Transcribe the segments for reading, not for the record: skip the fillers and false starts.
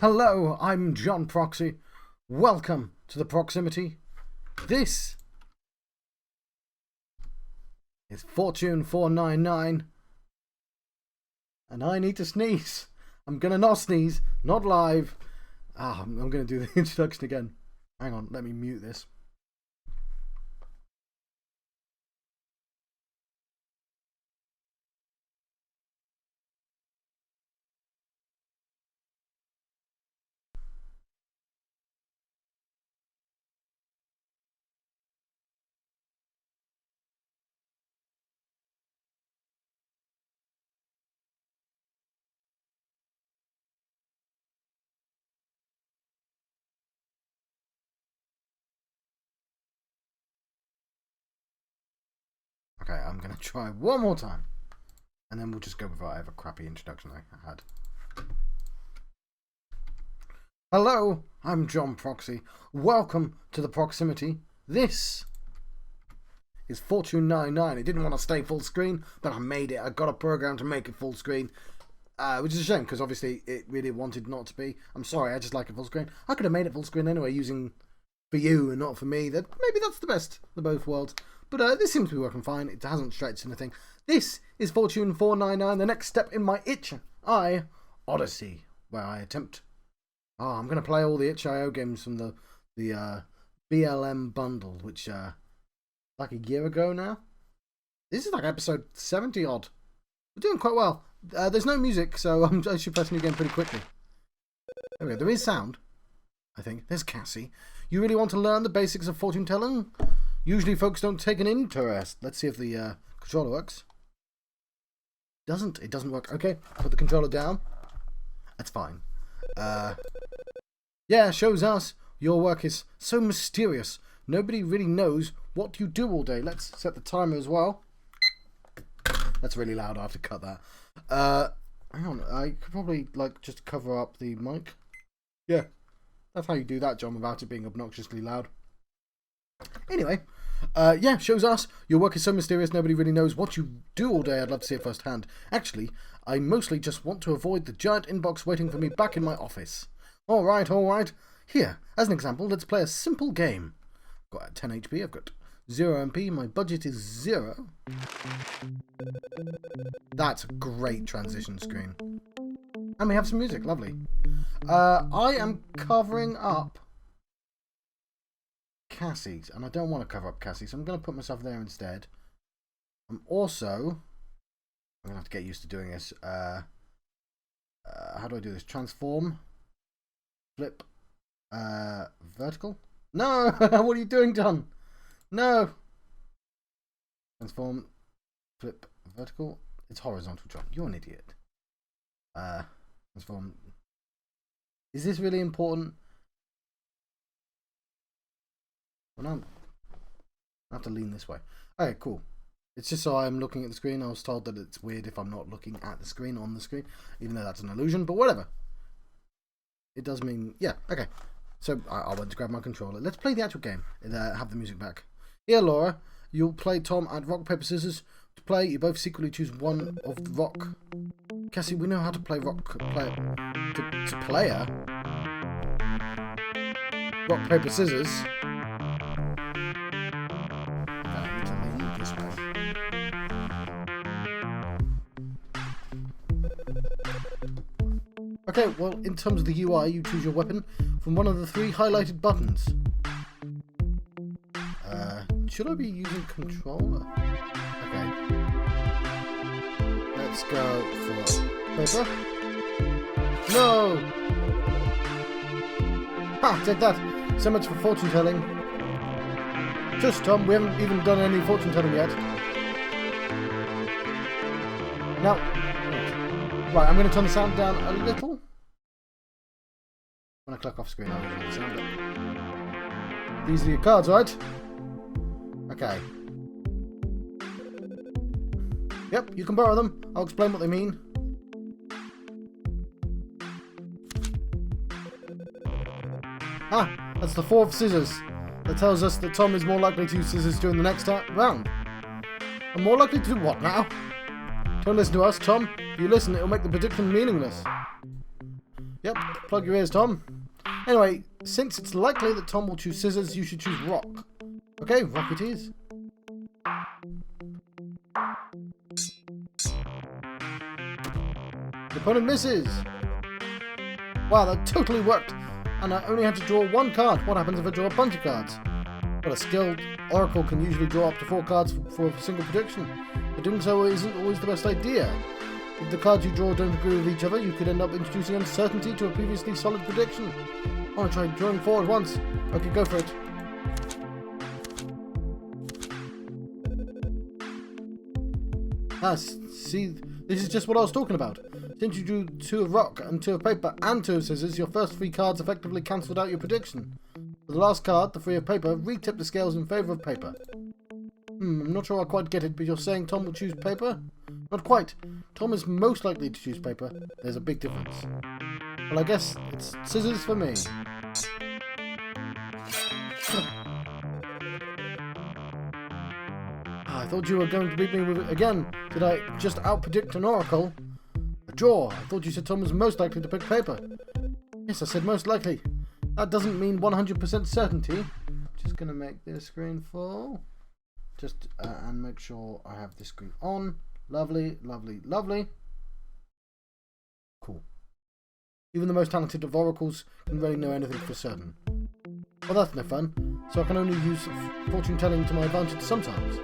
Hello, I'm John Proxy. Welcome to the Proximity. This is Fortune 499. And I need to sneeze. I'm gonna not sneeze, not live. I'm gonna do the introduction again. Hang on, let me mute this. Okay, I'm going to try one more time. And then we'll just go with whatever crappy introduction I had. Hello, I'm John Proxy. Welcome to the Proximity. This is Fortune 99. It didn't want to stay full screen, but I made it. I got a program to make it full screen. Which is a shame, because obviously it really wanted not to be. I'm sorry, I just like it full screen. I could have made it full screen anyway, using for you and not for me. That maybe that's the best of both worlds. But this seems to be working fine. It hasn't stretched anything. This is Fortune 499, the next step in my Itch.iOdyssey, where I attempt... I'm going to play all the Itch.io games from the BLM bundle, which, like a year ago now? This is like episode 70 odd. We're doing quite well. There's no music, so I should press new game pretty quickly. There we go. There is sound, I think. There's Cassie. You really want to learn the basics of fortune telling? Usually folks don't take an interest. Let's see if the controller works. It doesn't work. Okay, put the controller down. That's fine. Yeah, shows us your work is so mysterious. Nobody really knows what you do all day. Let's set the timer as well. That's really loud. I have to cut that. Hang on. I could probably just cover up the mic. Yeah, that's how you do that, John, without it being obnoxiously loud. Anyway, yeah, shows us your work is so mysterious nobody really knows what you do all day. I'd love to see it firsthand. Actually, I mostly just want to avoid the giant inbox waiting for me back in my office. Alright. Here, as an example, let's play a simple game. I've got 10 HP, I've got 0 MP, my budget is 0. That's a great transition screen. And we have some music, lovely. I am covering up Cassie's, and I don't want to cover up Cassie, so I'm going to put myself there instead. I'm going to have to get used to doing this. How do I do this? Transform, flip, vertical? No! What are you doing, John? No! Transform, flip, vertical. It's horizontal, John. You're an idiot. Transform. Is this really important? Well, now I have to lean this way. Okay, cool. It's just so I'm looking at the screen. I was told that it's weird if I'm not looking at the screen on the screen, even though that's an illusion, but whatever. It does mean, yeah, okay. So I went to grab my controller. Let's play the actual game and have the music back. Here, Laura, you'll play Tom at rock, paper, scissors. To play, you both secretly choose one of the rock. Cassie, we know how to play rock. To player. Rock, paper, scissors. Okay, well, in terms of the UI, you choose your weapon from one of the 3 highlighted buttons. Should I be using controller? Okay. Let's go for paper. No! Ha! Take that! So much for fortune telling. Just, Tom, we haven't even done any fortune telling yet. Now, right, I'm going to turn the sound down a little. When I click off screen, I'll turn the sound up. These are your cards, right? Okay. Yep, you can borrow them. I'll explain what they mean. That's the 4 of scissors. That tells us that Tom is more likely to use scissors during the next round. I'm more likely to do what now? Don't listen to us, Tom. If you listen, it'll make the prediction meaningless. Yep, plug your ears, Tom. Anyway, since it's likely that Tom will choose scissors, you should choose rock. Okay, rock it is. The opponent misses. Wow, that totally worked. And I only had to draw one card. What happens if I draw a bunch of cards? Well, a skilled oracle can usually draw up to 4 cards for a single prediction, but doing so isn't always the best idea. If the cards you draw don't agree with each other, you could end up introducing uncertainty to a previously solid prediction. I want to try drawing 4 at once. Okay, go for it. Ah, see, this is just what I was talking about. Since you drew 2 of rock and 2 of paper and 2 of scissors, your first 3 cards effectively cancelled out your prediction. For the last card, the 3 of paper, re-tipped the scales in favour of paper. I'm not sure I quite get it, but you're saying Tom will choose paper? Not quite. Tom is most likely to choose paper. There's a big difference. Well, I guess it's scissors for me. I thought you were going to beat me with it again. Did I just out-predict an oracle? A draw. I thought you said Tom was most likely to pick paper. Yes, I said most likely. That doesn't mean 100% certainty. Just going to make this screen full. Just and make sure I have this screen on. Lovely, lovely, lovely. Cool. Even the most talented of oracles can really know anything for certain. Well, that's no fun. So I can only use fortune telling to my advantage sometimes.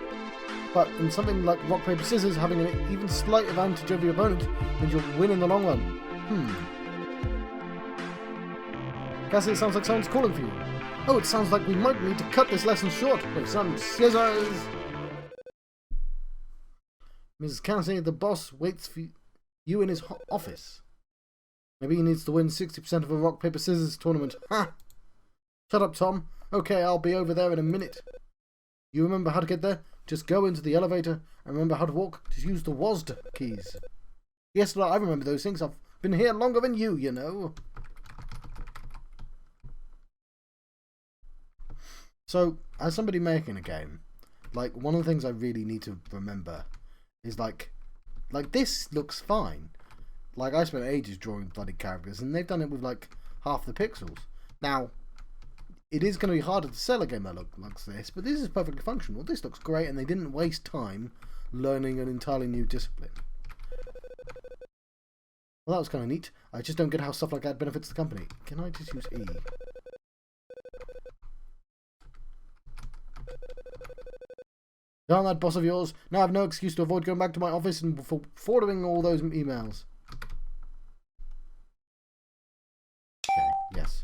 But in something like rock, paper, scissors, having an even slight advantage over your opponent means you'll win in the long run. Cassie, it sounds like someone's calling for you. Oh, it sounds like we might need to cut this lesson short with some scissors. Mrs. Cassie, the boss waits for you in his office. Maybe he needs to win 60% of a rock, paper, scissors tournament. Ha! Shut up, Tom. Okay, I'll be over there in a minute. You remember how to get there? Just go into the elevator and remember how to walk. Just use the WASD keys. Yes, well, I remember those things. I've been here longer than you, you know. So, as somebody making a game, like, one of the things I really need to remember is, like this looks fine. Like, I spent ages drawing bloody characters, and they've done it with, like, half the pixels. Now, it is going to be harder to sell a game that looks like this, but this is perfectly functional. This looks great, and they didn't waste time learning an entirely new discipline. Well, that was kind of neat. I just don't get how stuff like that benefits the company. Can I just use E? Darn that boss of yours. Now I have no excuse to avoid going back to my office and forwarding all those emails. Okay, yes.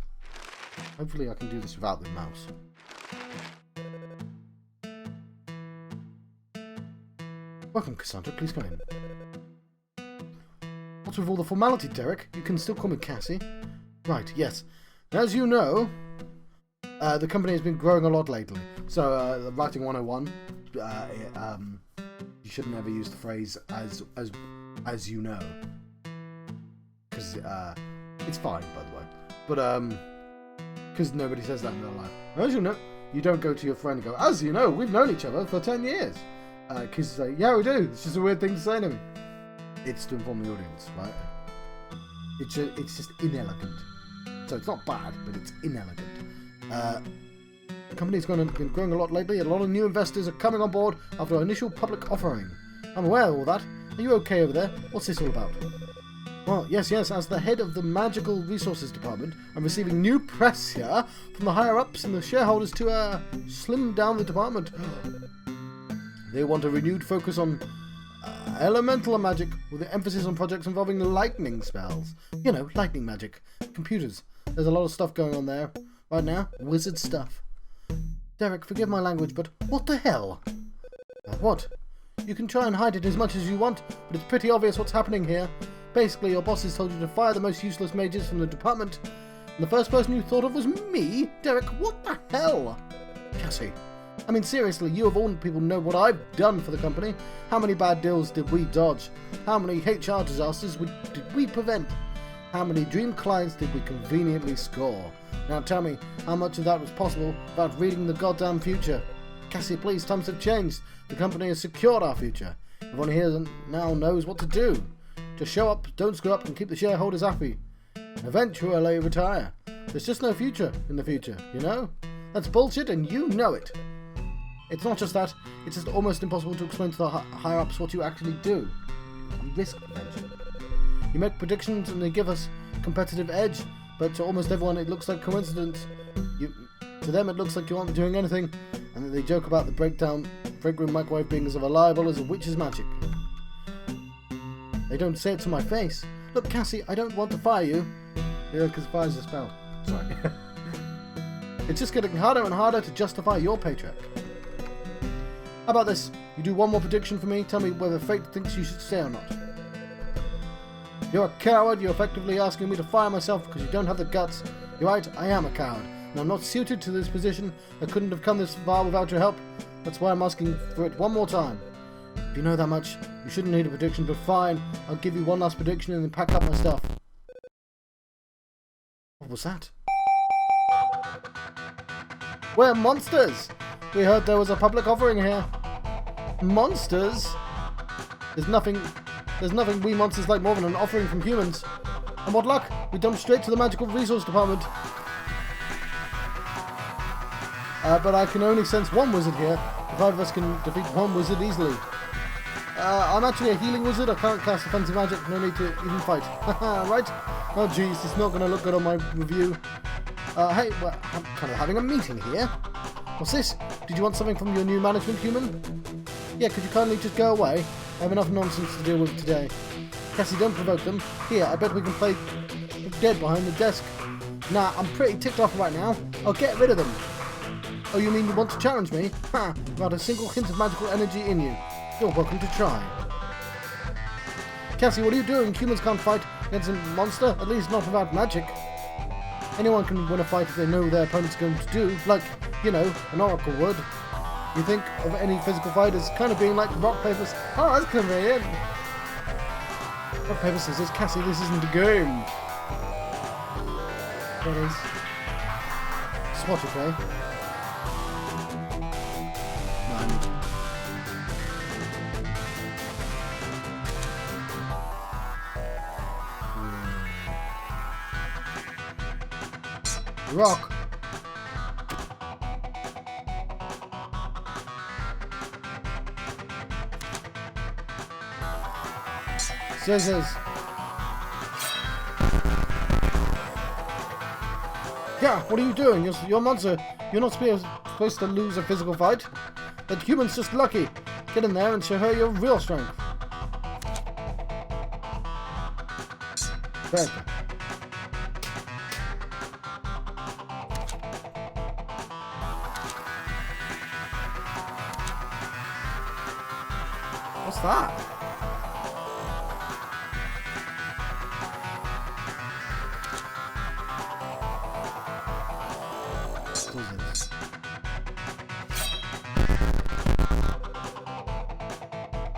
Hopefully I can do this without the mouse. Welcome, Cassandra. Please come in. What's with all the formality, Derek? You can still call me Cassie. Right, yes. As you know, the company has been growing a lot lately. So, Writing 101, you shouldn't ever use the phrase as you know. Because it's fine, by the way. But, because nobody says that in real life. As you know, you don't go to your friend and go, as you know, we've known each other for 10 years. Because you say, yeah, we do. It's just a weird thing to say to me. It's to inform the audience, right? It's just inelegant. So it's not bad, but it's inelegant. The company's been growing a lot lately. A lot of new investors are coming on board after our initial public offering. I'm aware of all that. Are you okay over there? What's this all about? Well, yes, as the head of the Magical Resources Department, I'm receiving new press here from the higher-ups and the shareholders to slim down the department. They want a renewed focus on elemental magic with an emphasis on projects involving lightning spells. You know, lightning magic. Computers. There's a lot of stuff going on there. Right now, wizard stuff. Derek, forgive my language, but what the hell? What? You can try and hide it as much as you want, but it's pretty obvious what's happening here. Basically, your bosses told you to fire the most useless mages from the department, and the first person you thought of was me? Derek, what the hell? Cassie. I mean, seriously, you of all people know what I've done for the company. How many bad deals did we dodge? How many HR disasters did we prevent? How many dream clients did we conveniently score? Now tell me, how much of that was possible without reading the goddamn future? Cassie, please, times have changed. The company has secured our future. Everyone here now knows what to do. Just show up, don't screw up, and keep the shareholders happy. Eventually retire. There's just no future in the future, you know? That's bullshit and you know it. It's not just that, it's just almost impossible to explain to the higher-ups what you actually do. Risk prevention. You make predictions and they give us competitive edge, but to almost everyone it looks like coincidence. To them it looks like you aren't doing anything, and that they joke about the break room microwave being as reliable as a witch's magic. They don't say it to my face. Look, Cassie, I don't want to fire you. Yeah, because fire's a spell. Sorry. It's just getting harder and harder to justify your paycheck. How about this? You do one more prediction for me, tell me whether fate thinks you should stay or not. You're a coward, you're effectively asking me to fire myself because you don't have the guts. You're right, I am a coward, and I'm not suited to this position. I couldn't have come this far without your help. That's why I'm asking for it one more time. If you know that much, you shouldn't need a prediction, but fine. I'll give you one last prediction and then pack up my stuff. What was that? We're monsters! We heard there was a public offering here. Monsters? There's nothing we monsters like more than an offering from humans. And what luck, we dumped straight to the magical resource department. But I can only sense one wizard here. The five of us can defeat one wizard easily. I'm actually a healing wizard. I can't cast offensive magic. No need to even fight. Right? Oh jeez, it's not going to look good on my review. Hey, well, I'm kind of having a meeting here. What's this? Did you want something from your new management human? Yeah, could you kindly just go away? I have enough nonsense to deal with today. Cassie, don't provoke them. Here, I bet we can play dead behind the desk. Nah, I'm pretty ticked off right now. I'll get rid of them. Oh, you mean you want to challenge me? Ha! Without a single hint of magical energy in you. You're welcome to try. Cassie, what are you doing? Humans can't fight against a monster, at least not without magic. Anyone can win a fight if they know their opponent's going to do, like, you know, an oracle would. You think of any physical fight as kind of being like rock, paper, oh, that's convenient. Rock, paper, scissors, Cassie, this isn't a game. What is? Just watch it play. Rock. Scissors. Yeah, what are you doing? You're a monster. You're not supposed to lose a physical fight. That human's just lucky. Get in there and show her your real strength. Bad. What's that?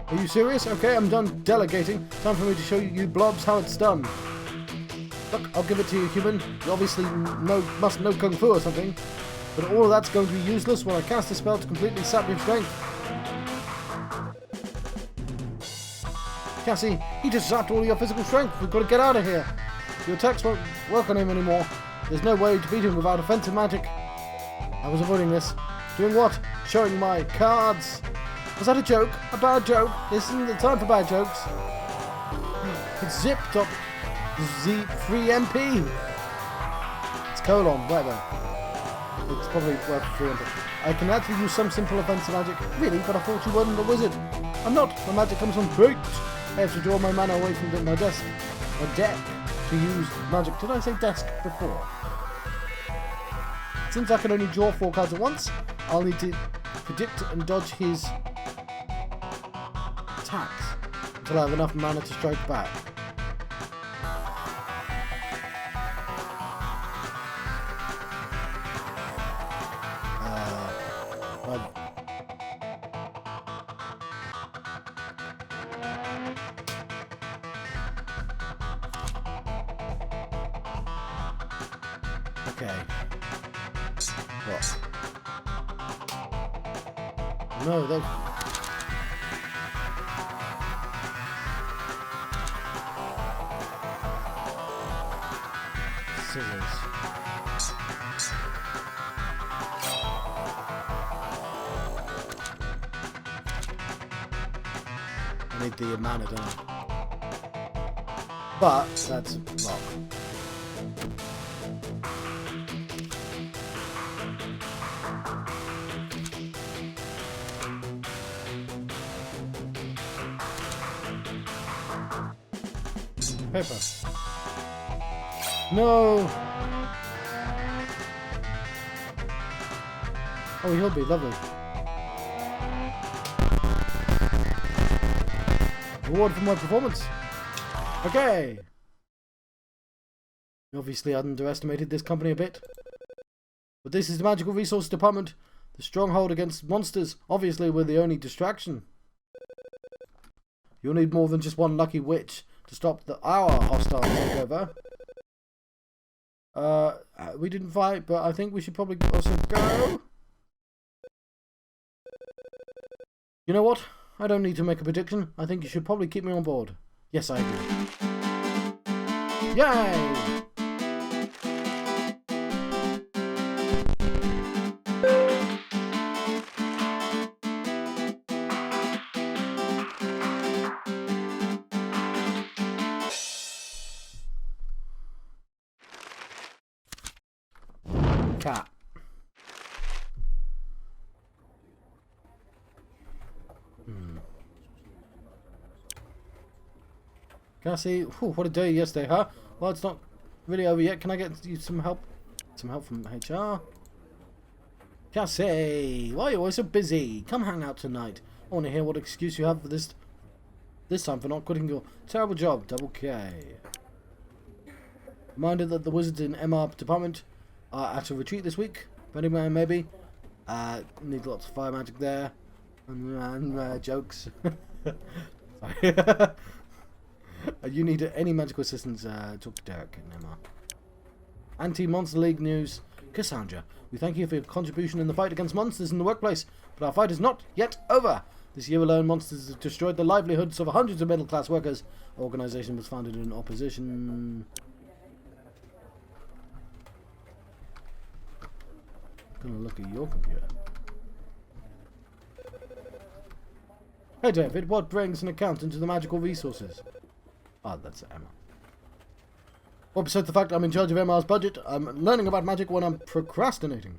Are you serious? Okay, I'm done delegating. Time for me to show you blobs how it's done. Look, I'll give it to you, human. You obviously must know Kung Fu or something. But all of that's going to be useless when I cast a spell to completely sap your strength. Cassie, he just zapped all your physical strength. We've got to get out of here. Your attacks won't work on him anymore. There's no way to beat him without offensive magic. I was avoiding this. Doing what? Showing my cards. Was that a joke? A bad joke? This isn't the time for bad jokes. It's zipped up Z3MP. It's colon, whatever. It's probably worth 300. I can actually use some simple offensive magic. Really? But I thought you weren't a wizard. I'm not. My magic comes from fate. I have to draw my mana away from my desk. My deck. To use magic. Did I say desk before? Since I can only draw 4 cards at once, I'll need to predict and dodge his attacks until I have enough mana to strike back. Okay. What? No, they... scissors. I need the mana, don't I? But that's rock. Paper. No! Oh, he'll be lovely. Reward for my performance. Okay. You obviously underestimated this company a bit. But this is the Magical Resource Department. The stronghold against monsters. Obviously, we're the only distraction. You'll need more than just one lucky witch to stop our hostile takeover. We didn't fight, but I think we should probably also go. You know what? I don't need to make a prediction. I think you should probably keep me on board. Yes, I agree. Yay! Cat. Can I see? Whew, what a day yesterday, huh? Well, it's not really over yet. Can I get you some help? Some help from HR? Cassie, why are you always so busy? Come hang out tonight. I want to hear what excuse you have for this time for not quitting your terrible job. Double K. Reminder that the wizards in MR department are at a retreat this week. Burning Man, maybe. Need lots of fire magic there. And jokes. Sorry. You need any magical assistance, talk to Derek in MR. Anti-Monster League news. Cassandra, we thank you for your contribution in the fight against monsters in the workplace, but our fight is not yet over. This year alone, monsters have destroyed the livelihoods of hundreds of middle-class workers. Our organization was founded in opposition. Gonna look at your computer. Hey David, what brings an accountant to the magical resources? Oh, that's Emma. Well, besides the fact I'm in charge of MR's budget, I'm learning about magic when I'm procrastinating.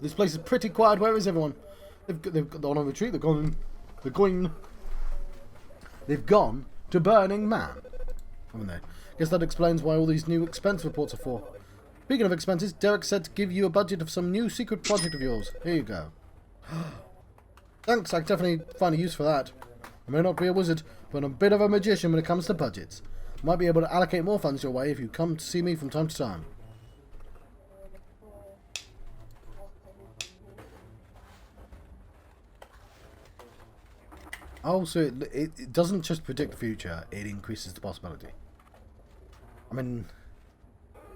This place is pretty quiet. Where is everyone? They've gone on a retreat. They've gone to Burning Man, haven't they? Guess that explains why all these new expense reports are for. Speaking of expenses, Derek said to give you a budget of some new secret project of yours. Here you go. Thanks, I can definitely find a use for that. I may not be a wizard, but I'm a bit of a magician when it comes to budgets. Might be able to allocate more funds your way if you come to see me from time to time. Also, it doesn't just predict the future, it increases the possibility. I mean,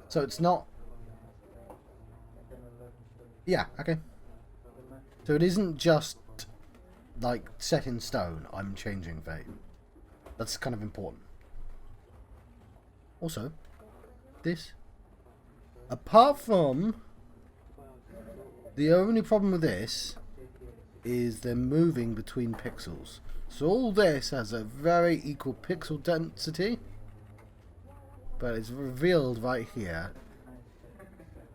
so it's not... Yeah, okay. So it isn't just, like, set in stone, I'm changing fate. That's kind of important. Also, this, apart from, the only problem with this is they're moving between pixels. So all this has a very equal pixel density, but it's revealed right here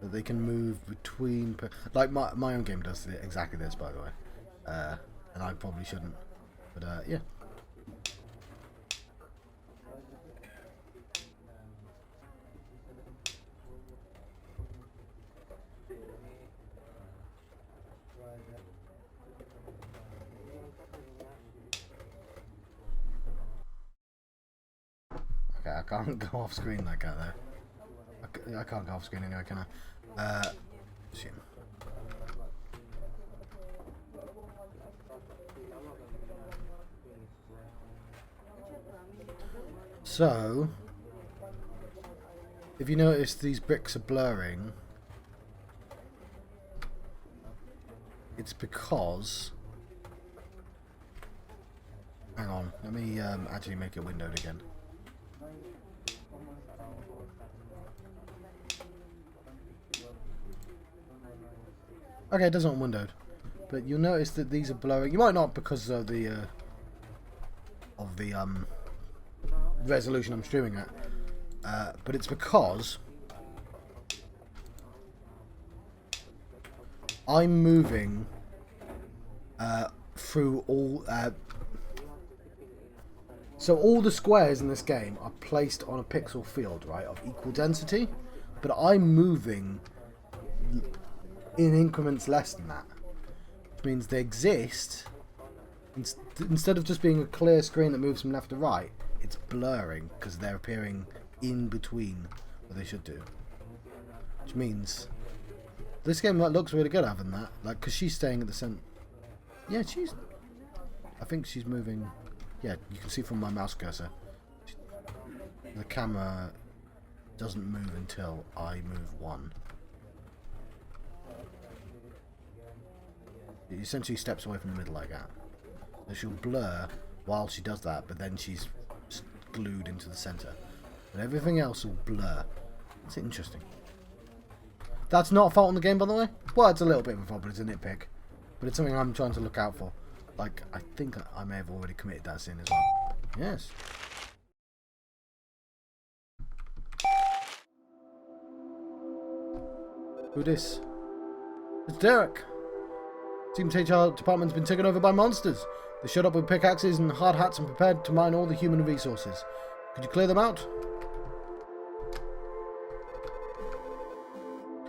that they can move between, like my own game does exactly this, by the way, and I probably shouldn't, but yeah. Okay, I can't go off screen like that though. I can't go off screen anyway, can I? Shit. So, if you notice these bricks are blurring, it's because... Hang on, let me actually make it windowed again. Okay, it doesn't on windowed. But you'll notice that these are blurring. You might not because of the resolution I'm streaming at. But it's because I'm moving through all... so all the squares in this game are placed on a pixel field, right, of equal density. But I'm moving in increments less than that. Which means they exist... Instead of just being a clear screen that moves from left to right, it's blurring because they're appearing in between what they should do. Which means this game looks really good having that, like, because she's staying at the center. Yeah, I think she's moving. Yeah, you can see from my mouse cursor. The camera doesn't move until I move one. It essentially steps away from the middle like that. So she'll blur while she does that, but then she's glued into the center. But everything else will blur. It's interesting. That's not a fault in the game, by the way. Well, it's a little bit of a fault, but it's a nitpick. But it's something I'm trying to look out for. Like, I think I may have already committed that sin as well. Yes. Who this? It's Derek. Team's HR department's been taken over by monsters. They showed up with pickaxes and hard hats and prepared to mine all the human resources. Could you clear them out?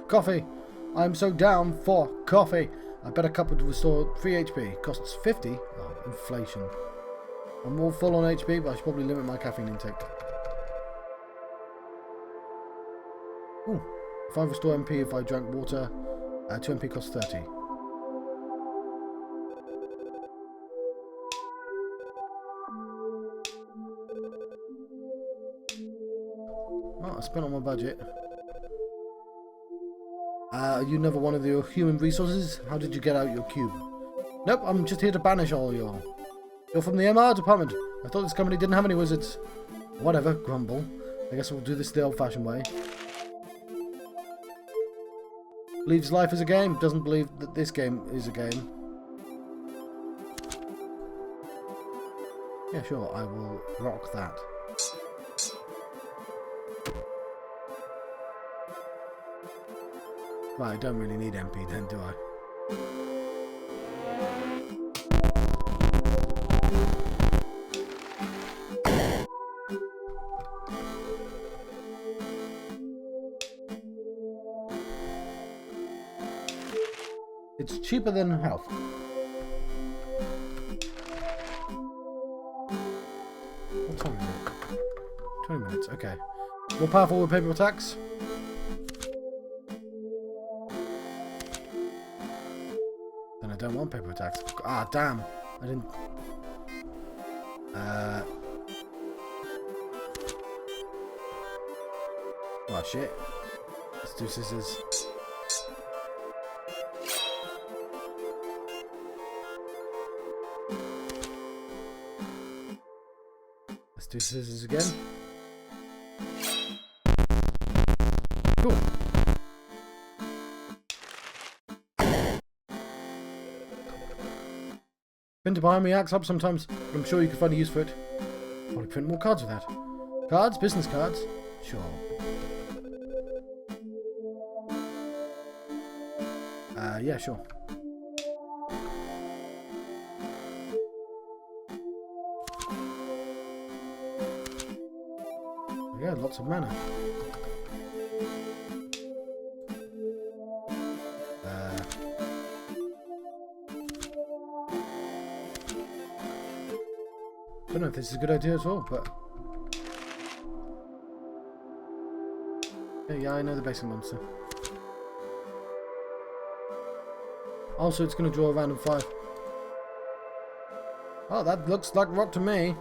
Coffee. I'm so down for coffee. I bet a cup would restore 3 HP. Costs 50? Oh, inflation. I'm all full on HP, but I should probably limit my caffeine intake. Ooh. If I restore MP if I drank water, 2 MP costs 30. Oh, I spent on my budget. Are you another one of your human resources? How did you get out your cube? Nope, I'm just here to banish all y'all. You're from the MR department. I thought this company didn't have any wizards. Whatever, grumble. I guess we'll do this the old-fashioned way. Believes life is a game. Doesn't believe that this game is a game. Yeah, sure, I will rock that. Right, I don't really need MP then, do I? It's cheaper than health. What time is it? 20 minutes, okay. More powerful with paper attacks? Then I don't want paper attacks. Ah, damn. I didn't... Oh, shit. Let's do scissors. Let's do scissors again. Cool. Printer behind me acts up sometimes, but I'm sure you can find a use for it. Probably print more cards with that. Cards? Business cards? Sure. Yeah, sure. Yeah, lots of mana. I don't know if this is a good idea at all, but... Yeah, I know the basic monster. Also, it's going to draw a random 5. Oh, that looks like rock to me.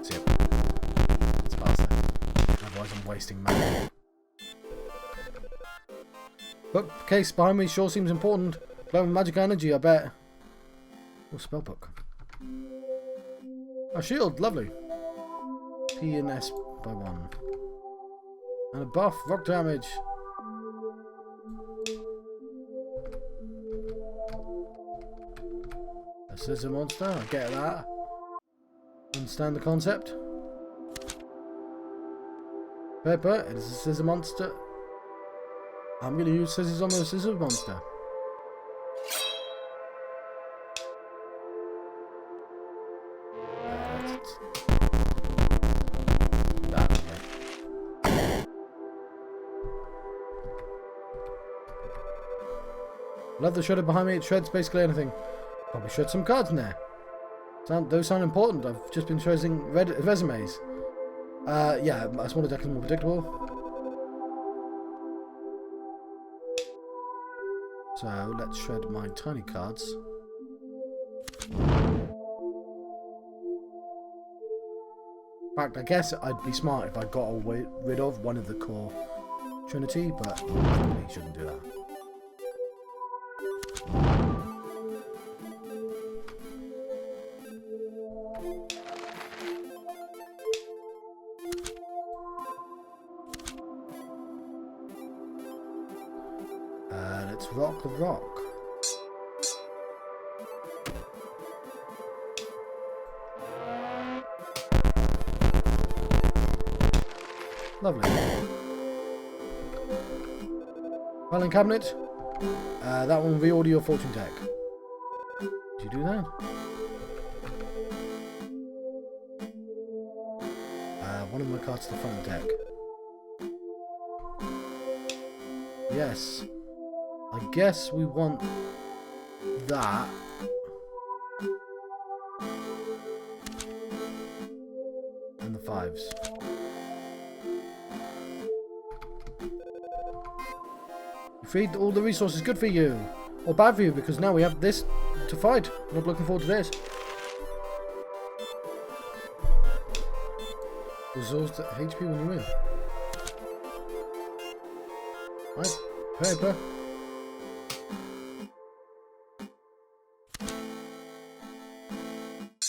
See it. It's past there. Otherwise, I'm wasting mana. But case behind me sure seems important. Glowing magic energy, I bet. Oh, spellbook. Oh, shield, lovely. P and S by 1. And a buff, rock damage. A scissor monster, I get that. Understand the concept. Paper, it is a scissor monster. I'm going to use scissors on the scissor monster. Love the shredder behind me. It shreds basically anything. Probably shred some cards in there. Those sound important. I've just been choosing resumes. Yeah, a smaller deck is more predictable. So let's shred my tiny cards. In fact, I guess I'd be smart if I got rid of one of the core Trinity, but probably shouldn't do that. Let's rock the rock. Lovely. Filing cabinet. That one will reorder your fortune deck. Did you do that? One of my cards to the front of the deck. Yes. I guess we want that. And the fives. You freed all the resources. Good for you. Or bad for you, because now we have this to fight. I'm not looking forward to this. Resource HP when you win. Right. Paper.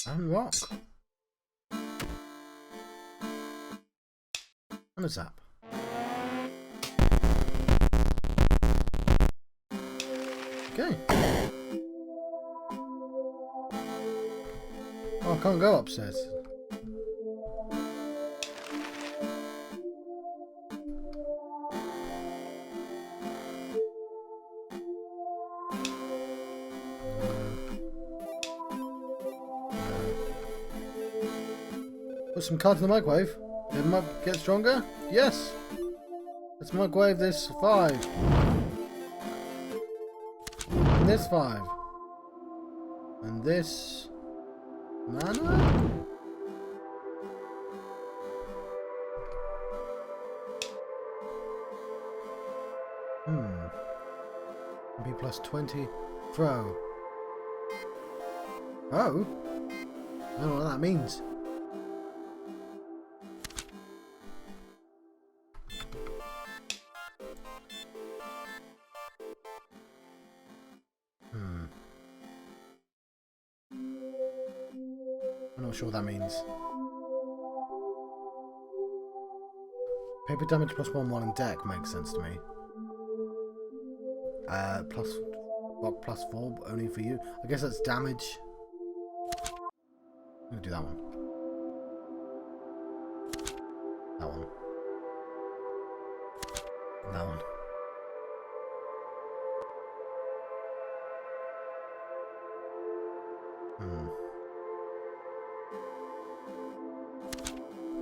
And rock. And a zap. Okay. Oh, I can't go upstairs. Put some cards in the microwave. Did the mic get stronger? Yes. Let's microwave this 5. And this 5. And this mana? B plus 20. Throw. Oh? I don't know what that means. I'm not sure what that means. Paper damage plus 1/1 in deck makes sense to me. Plus rock plus 4 only for you. I guess that's damage. I'm gonna do that one. That one. And that one.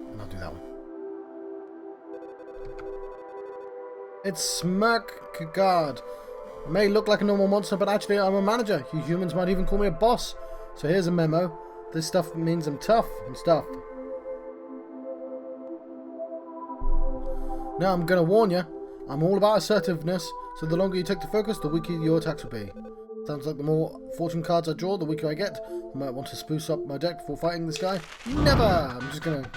And I'll do that one. It's Smirk Guard. I may look like a normal monster, but actually I'm a manager. You humans might even call me a boss. So here's a memo. This stuff means I'm tough and stuff. Now I'm gonna warn you. I'm all about assertiveness, so the longer you take to focus, the weaker your attacks will be. Sounds like the more fortune cards I draw, the weaker I get. I might want to spruce up my deck before fighting this guy. Never! I'm just gonna...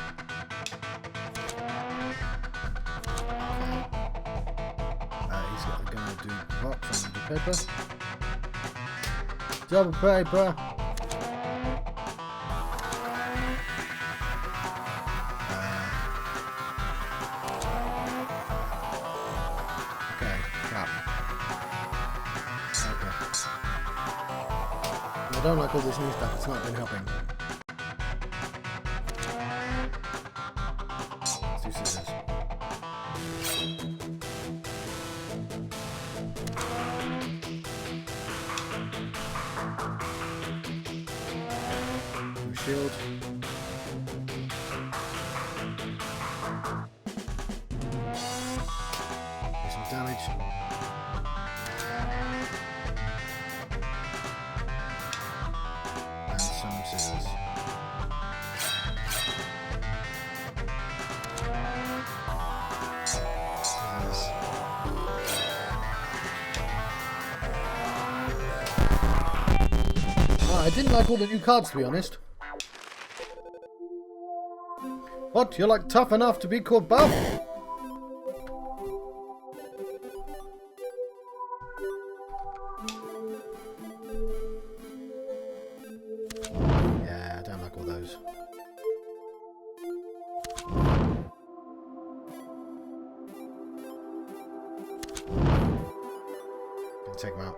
He's gonna do rocks and do paper. Double paper. I don't like all this new stuff. It's not been helping. Let's do scissors. Shield. Do some damage. And some scissors. I didn't like all the new cards, to be honest. What? You're like tough enough to be called buff? Yeah, I don't like all those. Can take them out.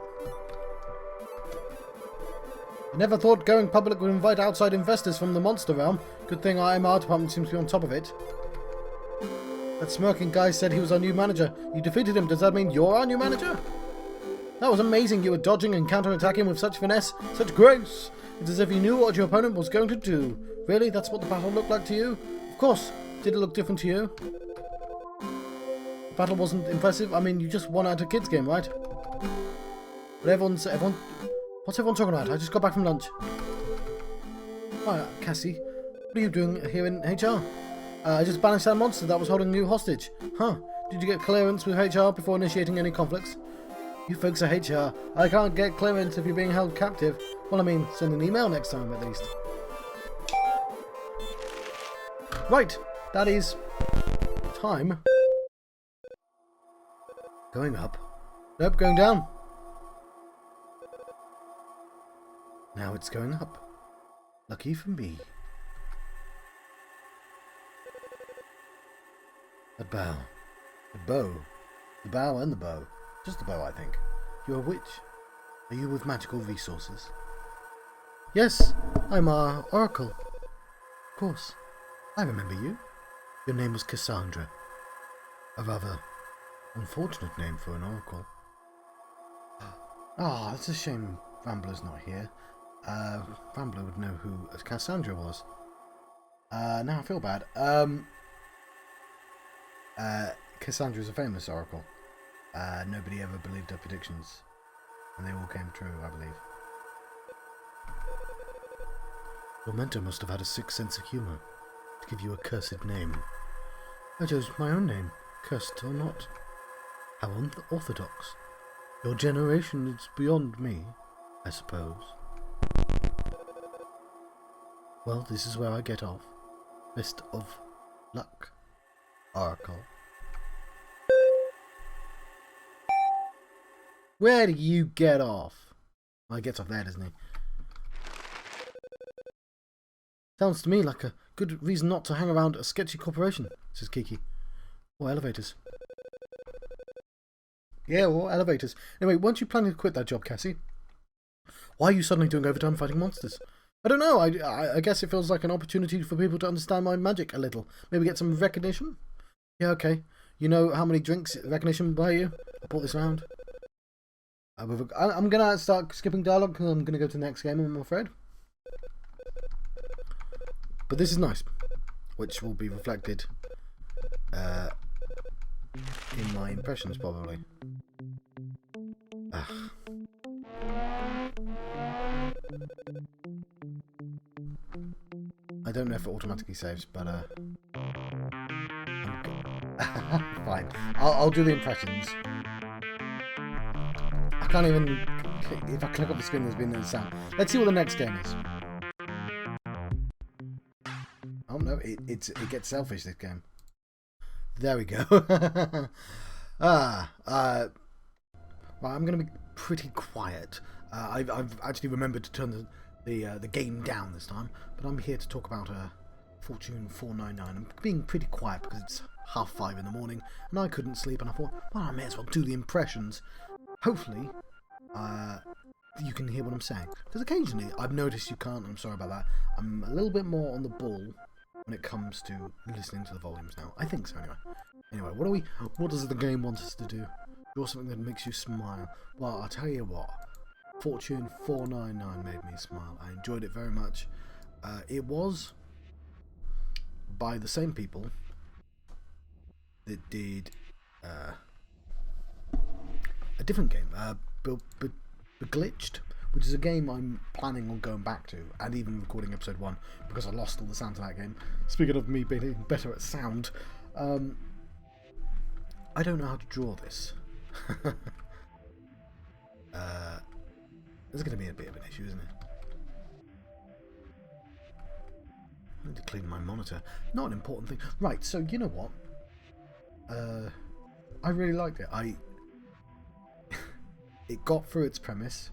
I never thought going public would invite outside investors from the monster realm. Good thing our MR department seems to be on top of it. That smirking guy said he was our new manager. You defeated him. Does that mean you're our new manager? That was amazing. You were dodging and counter-attacking with such finesse, such grace. It's as if you knew what your opponent was going to do. Really? That's what the battle looked like to you? Of course. Did it look different to you? The battle wasn't impressive. I mean, you just won at a kids game, right? But everyone... What's everyone talking about? I just got back from lunch. Hi, Cassie. What are you doing here in HR? I just banished that monster that was holding you hostage. Huh. Did you get clearance with HR before initiating any conflicts? You folks are HR. I can't get clearance if you're being held captive. Well, I mean, send an email next time, at least. Right. That is... time. Going up. Nope, going down. Now it's going up. Lucky for me. A bow. A bow. The bow and the bow. Just the bow, I think. You're a witch. Are you with magical resources? Yes, I'm our oracle. Of course. I remember you. Your name was Cassandra. A rather unfortunate name for an oracle. Ah, it's a shame Rambler's not here. Rambler would know who Cassandra was. Now I feel bad. Cassandra's a famous oracle. Nobody ever believed her predictions. And they all came true, I believe. Your mentor must have had a sick sense of humour to give you a cursed name. I chose my own name, cursed or not. How unorthodox. Your generation is beyond me, I suppose. Well, this is where I get off. Best of luck, Oracle. Where do you get off? Well, he gets off there, doesn't he? Sounds to me like a good reason not to hang around a sketchy corporation, says Kiki. Or elevators. Yeah, or elevators. Anyway, weren't you planning to quit that job, Cassie? Why are you suddenly doing overtime fighting monsters? I don't know. I guess it feels like an opportunity for people to understand my magic a little. Maybe get some recognition? Yeah, okay. You know how many drinks recognition will buy you? I brought this round. I'm going to start skipping dialogue because I'm going to go to the next game, I'm afraid. But this is nice, which will be reflected in my impressions, probably. Ugh. I don't know if it automatically saves, but fine. I'll do the impressions. I can't even. If I click up the screen, there's been no sound. Let's see what the next game is. Oh no, it gets selfish, this game. There we go. Well, I'm going to be pretty quiet. I've actually remembered to turn the game down this time, but I'm here to talk about Fortune 499. I'm being pretty quiet because it's 5:30 in the morning and I couldn't sleep, and I thought, well, I may as well do the impressions. Hopefully you can hear what I'm saying. Because occasionally I've noticed you can't, and I'm sorry about that. I'm a little bit more on the ball when it comes to listening to the volumes now. I think so anyway. Anyway, what does the game want us to do? Draw something that makes you smile. Well, I'll tell you what. Fortune 499 made me smile. I enjoyed it very much. It was by the same people that did a different game, Glitched, which is a game I'm planning on going back to and even recording episode 1 because I lost all the sound to that game. Speaking of me being better at sound, I don't know how to draw this. It's going to be a bit of an issue, isn't it? I need to clean my monitor. Not an important thing. Right, so you know what? I really liked it. It got through its premise.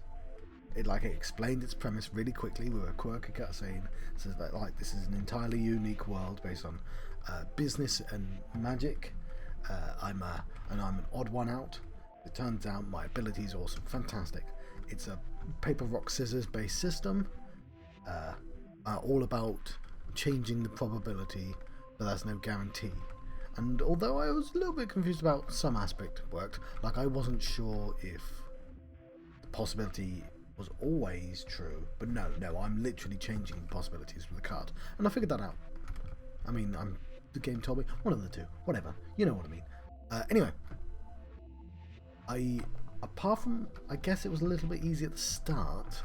It explained its premise really quickly with a quirky cutscene. It says that this is an entirely unique world based on business and magic. I'm an odd one out. It turns out my abilities are awesome, fantastic. It's a paper rock scissors based system, all about changing the probability, but that's no guarantee. And although I was a little bit confused about some aspect worked, I wasn't sure if the possibility was always true, but no, I'm literally changing possibilities with the card, and I figured that out. I mean, the game told me, one of the two, whatever, you know what I mean. Anyway, apart from, I guess it was a little bit easy at the start,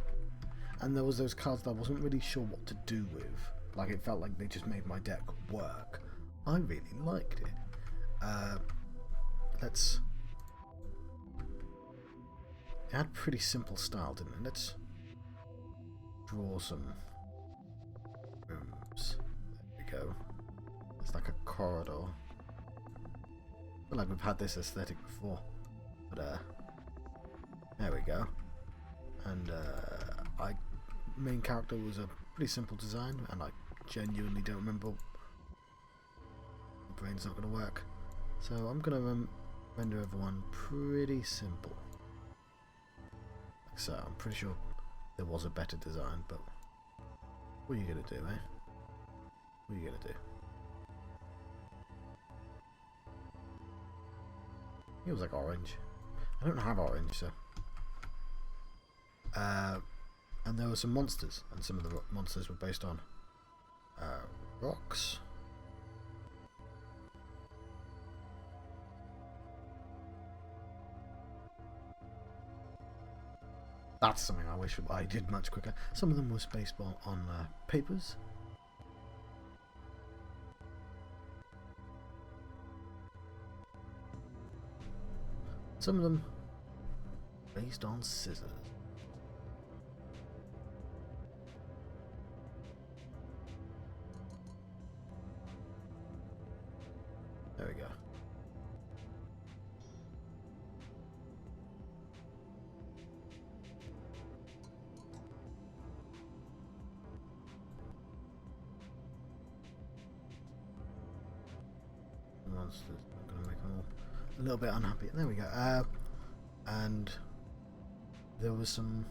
and there was those cards that I wasn't really sure what to do with. It felt like they just made my deck work. I really liked it. It had pretty simple style, didn't it? Let's draw some rooms. There we go. It's like a corridor. I feel like we've had this aesthetic before. But, there we go. And, main character was a pretty simple design, and I genuinely don't remember. My brain's not going to work. So I'm going to render everyone pretty simple. So I'm pretty sure there was a better design, but what are you going to do, eh? What are you going to do? It was orange. I don't have orange, so. And there were some monsters, and some of the monsters were based on rocks. That's something I wish I did much quicker. Some of them were based on papers. Some of them based on scissors. There we go. Monsters. I'm going to make them all a little bit unhappy. There we go. And there was some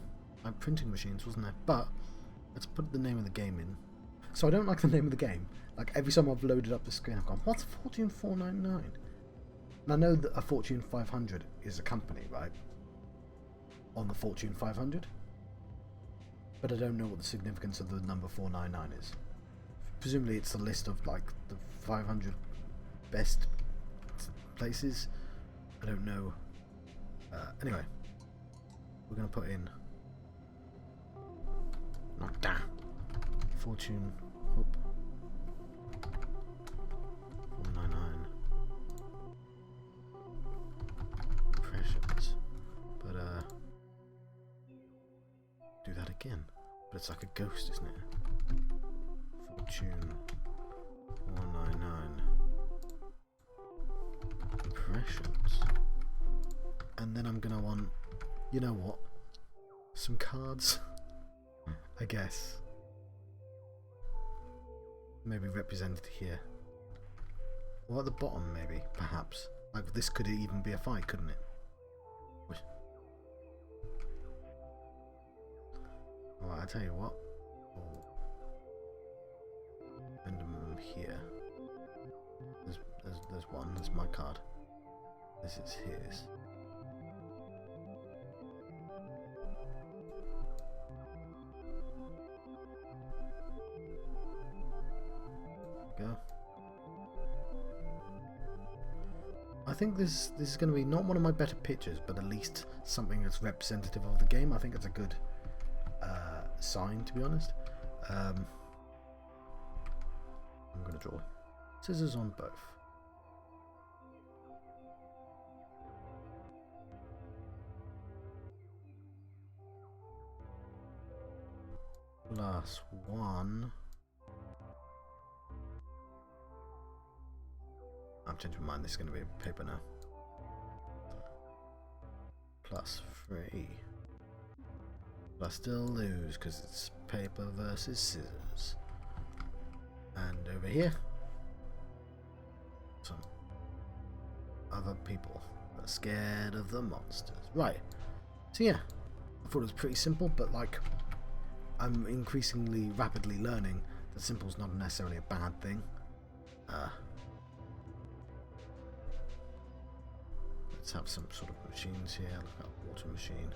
printing machines, wasn't there? But let's put the name of the game in. So I don't like the name of the game. Every time I've loaded up the screen, I've gone, what's Fortune 499? And I know that a Fortune 500 is a company, right? On the Fortune 500. But I don't know what the significance of the number 499 is. Presumably it's a list of the 500 best places. I don't know. Anyway, we're going to put in Fortune 499 impressions, but do that again, but it's like a ghost, isn't it? Fortune 499 impressions. And then I'm gonna want, you know what, some cards, I guess. Maybe represented here. Or at the bottom, maybe, perhaps. This could even be a fight, couldn't it? I tell you what. Send them here. There's one. That's my card. This is his. Go. I think this is going to be not one of my better pictures, but at least something that's representative of the game. I think it's a good sign, to be honest. I'm going to draw scissors on both. Plus 1. I've changed my mind, this is going to be paper now. Plus 3. But I still lose because it's paper versus scissors. And over here, some other people that are scared of the monsters. Right. So yeah, I thought it was pretty simple, but like, I'm increasingly rapidly learning that simple's not necessarily a bad thing. Let's have some sort of machines here. Look at a water machine.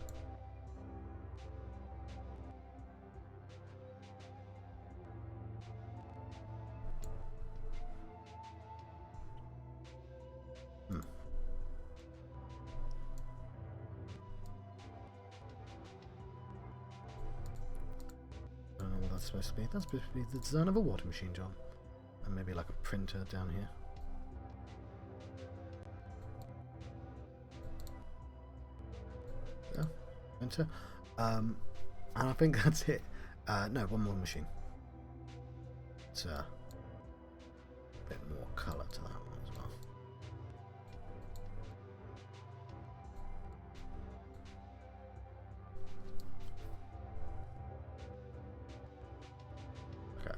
I don't know what that's supposed to be. That's supposed to be the design of a water machine, John. And maybe like a printer down here. Enter. And I think that's it. No, one more machine. It's a bit more colour to that one as well. Okay.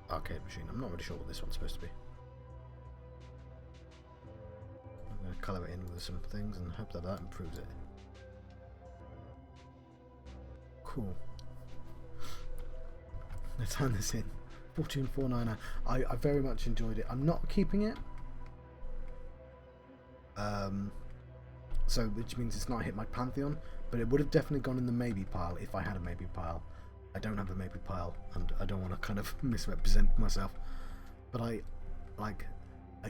Arcade machine. I'm not really sure what this one's supposed to be. I'm going to colour it in with some things and hope that that improves it. Cool. Let's hand this in. Fortune 499. I very much enjoyed it. I'm not keeping it. So which means it's not hit my Pantheon, but it would have definitely gone in the maybe pile if I had a maybe pile. I don't have a maybe pile, and I don't want to kind of misrepresent myself. But I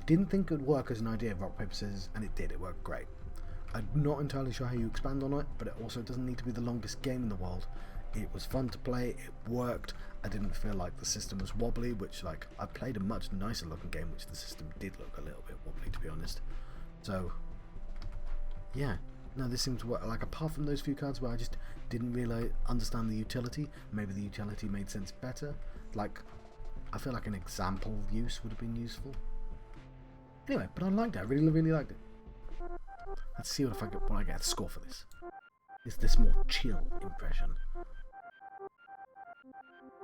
didn't think it would work as an idea of rock paper scissors, and it did. It worked great. I'm not entirely sure how you expand on it, but it also doesn't need to be the longest game in the world. It was fun to play, it worked, I didn't feel like the system was wobbly, which like, I played a much nicer looking game which the system did look a little bit wobbly, to be honest. So, yeah, no, this seemed to work, like apart from those few cards where I just didn't really understand the utility, maybe the utility made sense better, like, I feel like an example use would have been useful. Anyway, but I liked it, I really liked it. Let's see what I get a score for this. Is this more chill impression?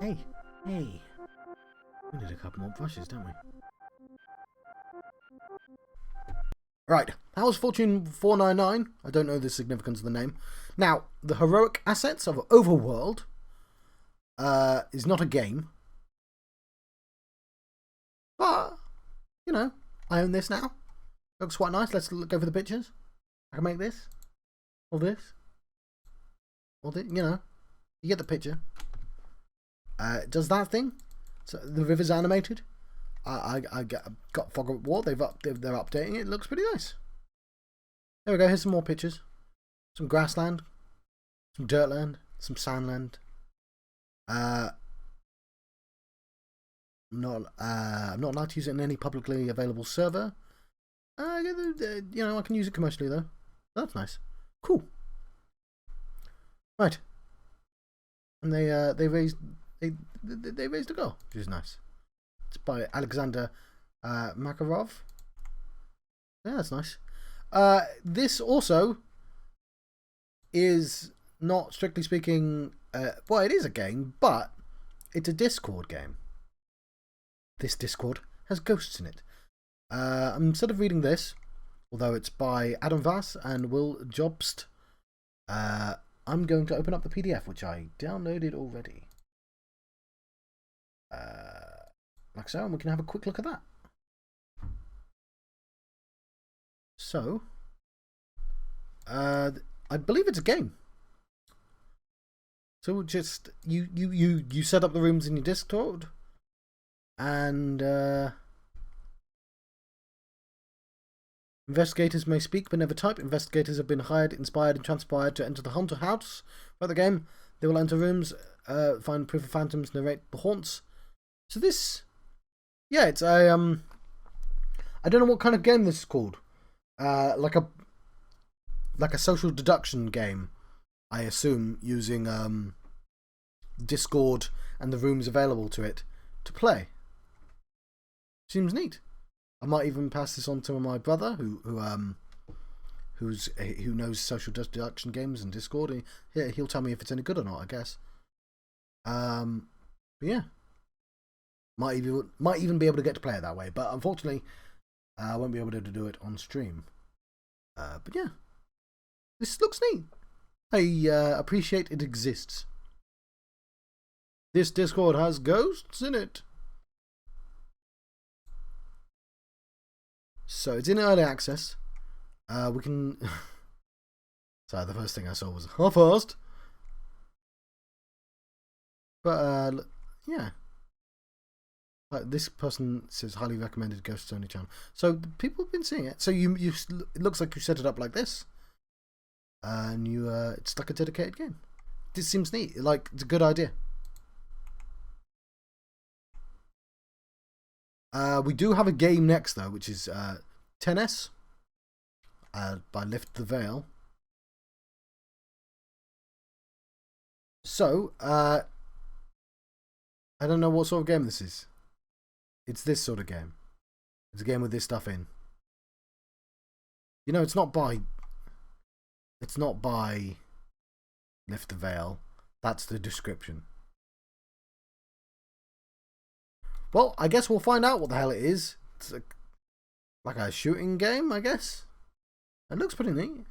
Hey. We need a couple more brushes, don't we? Right, that was Fortune 499. I don't know the significance of the name. Now, the heroic assets of Overworld is not a game. But, you know, I own this now. Looks quite nice. Let's go for the pictures. I can make this. Or this. Or this, you know. You get the picture. Does that thing. So the river's animated. I got Fog of War. They're updating it. It looks pretty nice. There we go. Here's some more pictures. Some grassland. Some dirtland. Some sandland. I'm not allowed to use it in any publicly available server. You know, I can use it commercially though. That's nice. Cool. Right. And they raised a goal, which is nice. It's by Alexander Makarov. Yeah, that's nice. This also is not strictly speaking. Well, it is a game, but it's a Discord game. This Discord has ghosts in it. Instead of reading this, although it's by Adam Vass and Will Jobst, I'm going to open up the PDF, which I downloaded already. Like so, and we can have a quick look at that. So, I believe it's a game. So just you set up the rooms in your Discord, and investigators may speak but never type. Investigators have been hired, inspired, and transpired to enter the haunted house. For the game, they will enter rooms, find proof of phantoms, narrate the haunts. So this, yeah, it's a I don't know what kind of game this is called. Like a social deduction game, I assume, using Discord and the rooms available to it to play. Seems neat. I might even pass this on to my brother, who knows social deduction games and Discord. He'll tell me if it's any good or not, I guess. But yeah, might even be able to get to play it that way. But unfortunately, I won't be able to do it on stream. But yeah, this looks neat. I appreciate it exists. This Discord has ghosts in it. So it's in early access. We can... Sorry, the first thing I saw was half-assed. But, yeah. This person says highly recommended Ghosts Only channel. So people have been seeing it. So it looks like you set it up like this. And it's like a dedicated game. This seems neat. Like, it's a good idea. We do have a game next though, which is Tennis by Lift the Veil. So I don't know what sort of game this is. It's this sort of game. It's a game with this stuff in. You know, it's not by Lift the Veil. That's the description. Well, I guess we'll find out what the hell it is. It's like a shooting game, I guess. It looks pretty neat.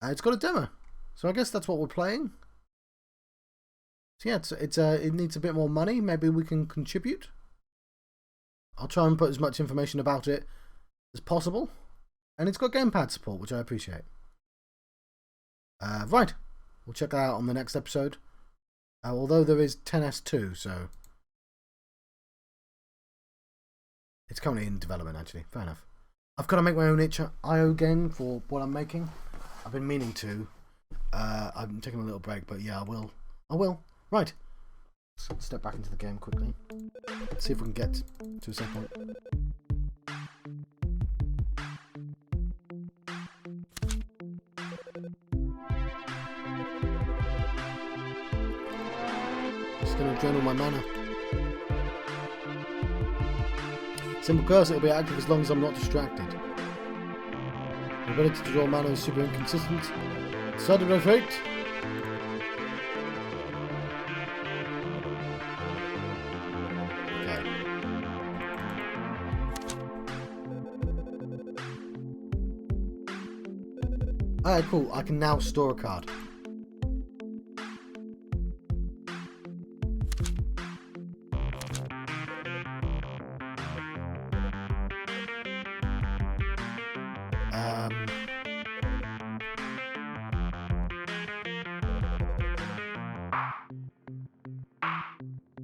It's got a demo, so I guess that's what we're playing. So yeah, it needs a bit more money. Maybe we can contribute. I'll try and put as much information about it as possible. And it's got gamepad support, which I appreciate. Right, we'll check that out on the next episode. Although there is 10S2, so it's currently in development, actually. Fair enough. I've got to make my own Itch.io game for what I'm making. I've been meaning to. I'm taking a little break, but yeah, I will. Right. Let's step back into the game quickly. Let's see if we can get to a save point. Just going to journal my mana. Simple curse, it'll be active as long as I'm not distracted. The ability to draw mana is super inconsistent. Sudden effect. Okay. Alright, cool. I can now store a card.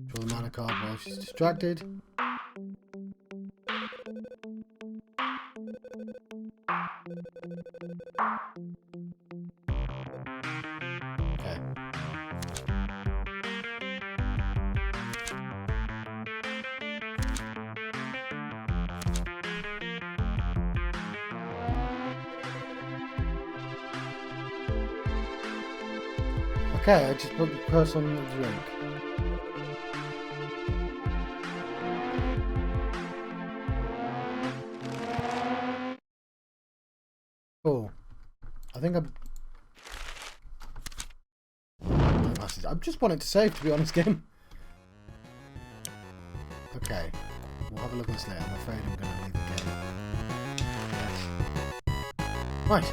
Draw the mana card while she's distracted. Okay. Okay, I just put the curse on the drink. Oh, I think I just wanted to save, to be honest, game. Okay, we'll have a look at this later. I'm afraid I'm going to leave the game. Yes. Right.